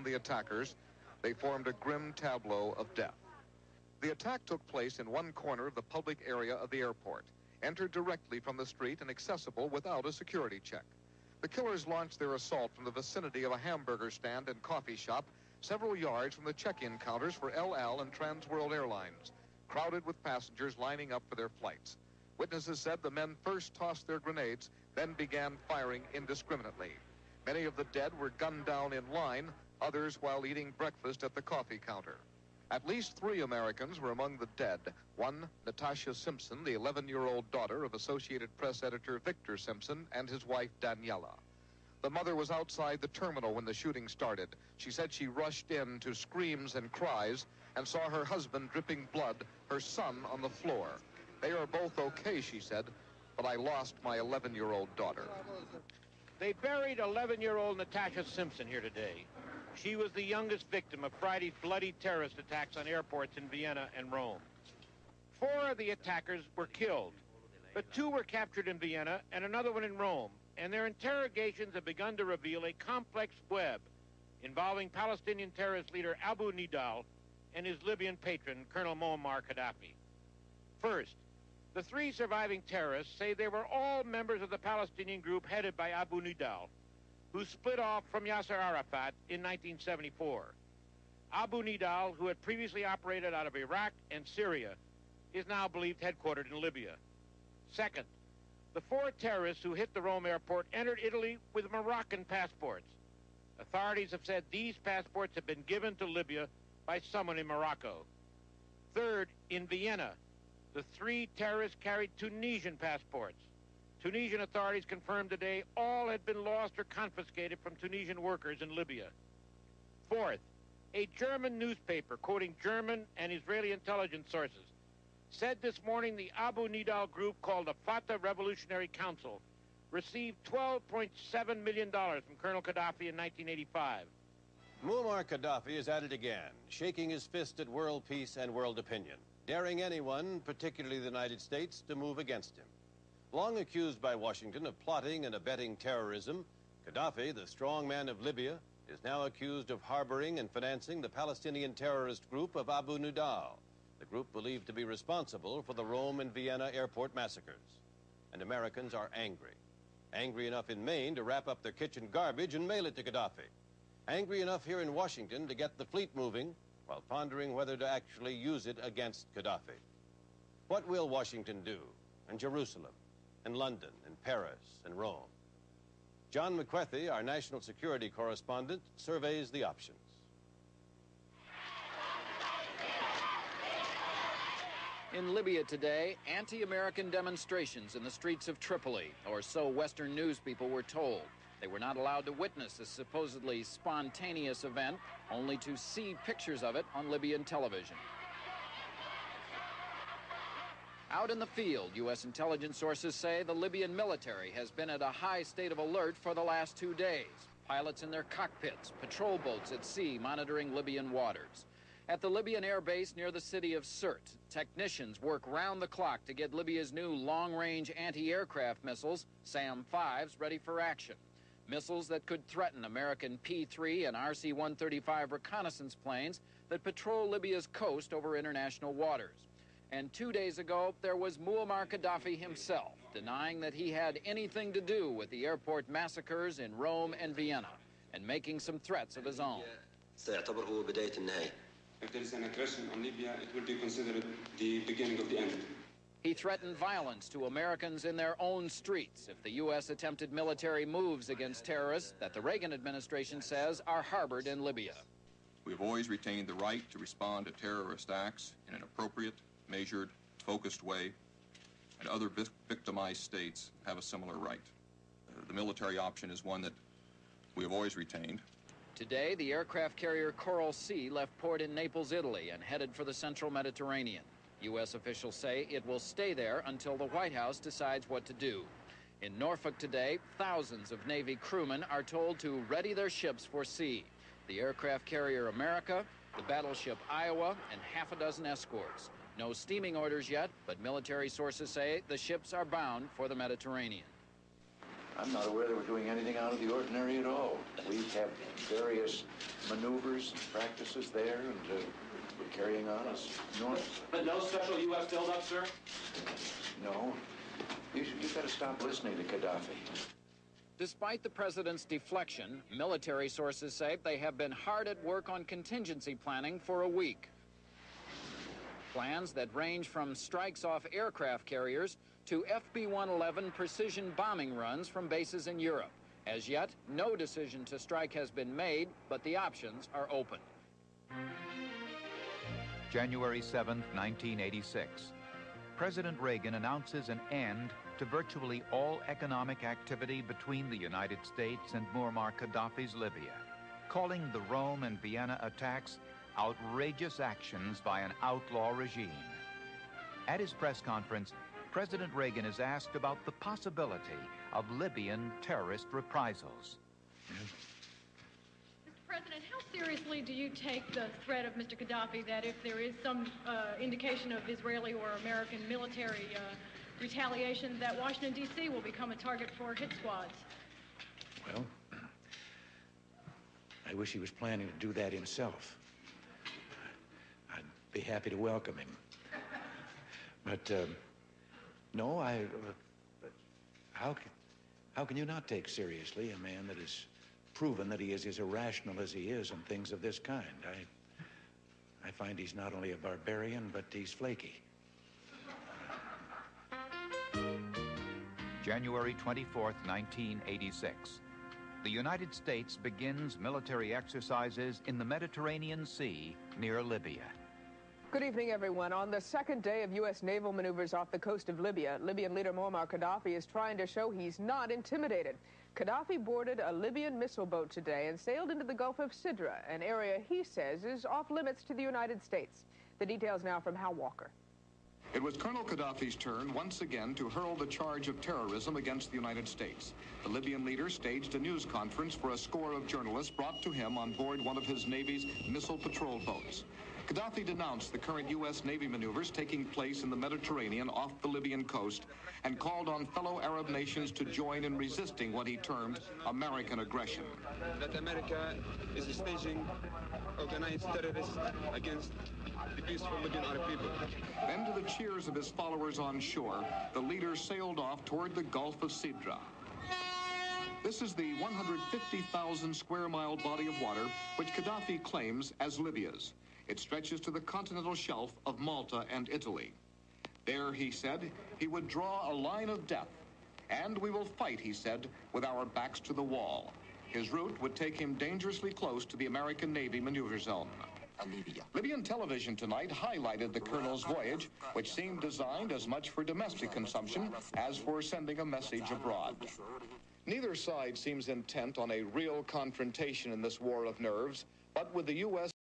the attackers, they formed a grim tableau of death. The attack took place in one corner of the public area of the airport, entered directly from the street and accessible without a security check. The killers launched their assault from the vicinity of a hamburger stand and coffee shop several yards from the check-in counters for El Al and Trans World Airlines, crowded with passengers lining up for their flights. Witnesses said the men first tossed their grenades, then began firing indiscriminately. Many of the dead were gunned down in line, others while eating breakfast at the coffee counter. At least 3 Americans were among the dead. One, Natasha Simpson, the 11-year-old daughter of Associated Press editor Victor Simpson, and his wife Daniela. The mother was outside the terminal when the shooting started. She said she rushed in to screams and cries and saw her husband dripping blood, her son on the floor. They are both okay, she said, but I lost my 11-year-old daughter. They buried 11-year-old Natasha Simpson here today. She was the youngest victim of Friday's bloody terrorist attacks on airports in Vienna and Rome. 4 of the attackers were killed, but 2 were captured in Vienna and another one in Rome, and their interrogations have begun to reveal a complex web involving Palestinian terrorist leader Abu Nidal and his Libyan patron, Colonel Muammar Gaddafi. First, the 3 surviving terrorists say they were all members of the Palestinian group headed by Abu Nidal, who split off from Yasser Arafat in 1974. Abu Nidal, who had previously operated out of Iraq and Syria, is now believed headquartered in Libya. Second, the 4 terrorists who hit the Rome airport entered Italy with Moroccan passports. Authorities have said these passports have been given to Libya by someone in Morocco. Third, in Vienna, the 3 terrorists carried Tunisian passports. Tunisian authorities confirmed today all had been lost or confiscated from Tunisian workers in Libya. Fourth, a German newspaper quoting German and Israeli intelligence sources said this morning the Abu Nidal group called the Fatah Revolutionary Council received $12.7 million from Colonel Gaddafi in 1985. Muammar Gaddafi is at it again, shaking his fist at world peace and world opinion, daring anyone, particularly the United States, to move against him. Long accused by Washington of plotting and abetting terrorism, Gaddafi, the strong man of Libya, is now accused of harboring and financing the Palestinian terrorist group of Abu Nidal, the group believed to be responsible for the Rome and Vienna airport massacres. And Americans are angry. Angry enough in Maine to wrap up their kitchen garbage and mail it to Gaddafi. Angry enough here in Washington to get the fleet moving while pondering whether to actually use it against Gaddafi. What will Washington do? And Jerusalem, and London, and Paris, and Rome? John McCarthy, our national security correspondent, surveys the options. In Libya today, anti-American demonstrations in the streets of Tripoli, or so Western news people were told. They were not allowed to witness a supposedly spontaneous event, only to see pictures of it on Libyan television. Out in the field, U.S. intelligence sources say the Libyan military has been at a high state of alert for the last 2 days. Pilots in their cockpits, patrol boats at sea monitoring Libyan waters. At the Libyan air base near the city of Sirte, technicians work round the clock to get Libya's new long-range anti-aircraft missiles, SAM-5s, ready for action. Missiles that could threaten American P-3 and RC-135 reconnaissance planes that patrol Libya's coast over international waters. And 2 days ago, there was Muammar Gaddafi himself, denying that he had anything to do with the airport massacres in Rome and Vienna, and making some threats of his own. If there is an aggression on Libya, it will be considered the beginning of the end. He threatened violence to Americans in their own streets if the U.S. attempted military moves against terrorists that the Reagan administration says are harbored in Libya. We have always retained the right to respond to terrorist acts in an appropriate, measured, focused way, and other victimized states have a similar right. The military option is one that we have always retained. Today, the aircraft carrier Coral Sea left port in Naples, Italy, and headed for the central Mediterranean. U.S. officials say it will stay there until the White House decides what to do. In Norfolk today, thousands of Navy crewmen are told to ready their ships for sea. The aircraft carrier America, the battleship Iowa, and half a dozen escorts. No steaming orders yet, but military sources say the ships are bound for the Mediterranean. I'm not aware that we're doing anything out of the ordinary at all. We have various maneuvers and practices there, and we're carrying on as normal. But no special U.S. buildup, sir? No. You've got to stop listening to Gaddafi. Despite the president's deflection, military sources say they have been hard at work on contingency planning for a week. Plans that range from strikes off aircraft carriers to FB-111 precision bombing runs from bases in Europe. As yet, no decision to strike has been made, but the options are open. January 7, 1986. President Reagan announces an end to virtually all economic activity between the United States and Muammar Gaddafi's Libya, calling the Rome and Vienna attacks outrageous actions by an outlaw regime. At his press conference, President Reagan is asked about the possibility of Libyan terrorist reprisals. Mr. President, how seriously do you take the threat of Mr. Gaddafi that if there is some indication of Israeli or American military retaliation, that Washington, D.C. will become a target for hit squads? Well, I wish he was planning to do that himself. I'd be happy to welcome him. But, no, how can you not take seriously a man that has proven that he is as irrational as he is on things of this kind? I find he's not only a barbarian, but he's flaky. January 24, 1986. The United States begins military exercises in the Mediterranean Sea near Libya. Good evening, everyone. On the second day of U.S. naval maneuvers off the coast of Libya, Libyan leader Muammar Gaddafi is trying to show he's not intimidated. Gaddafi boarded a Libyan missile boat today and sailed into the Gulf of Sidra, an area he says is off limits to the United States. The details now from Hal Walker. It was Colonel Gaddafi's turn once again to hurl the charge of terrorism against the United States. The Libyan leader staged a news conference for a score of journalists brought to him on board one of his Navy's missile patrol boats. Gaddafi denounced the current U.S. Navy maneuvers taking place in the Mediterranean off the Libyan coast and called on fellow Arab nations to join in resisting what he termed American aggression. That America is staging organized terrorists against the peaceful Libyan Arab people. Then, to the cheers of his followers on shore, the leader sailed off toward the Gulf of Sidra. This is the 150,000 square mile body of water which Gaddafi claims as Libya's. It stretches to the continental shelf of Malta and Italy. There, he said, he would draw a line of death. And we will fight, he said, with our backs to the wall. His route would take him dangerously close to the American Navy maneuver zone. Libyan television tonight highlighted the colonel's voyage, which seemed designed as much for domestic consumption as for sending a message abroad. Neither side seems intent on a real confrontation in this war of nerves, but with the U.S.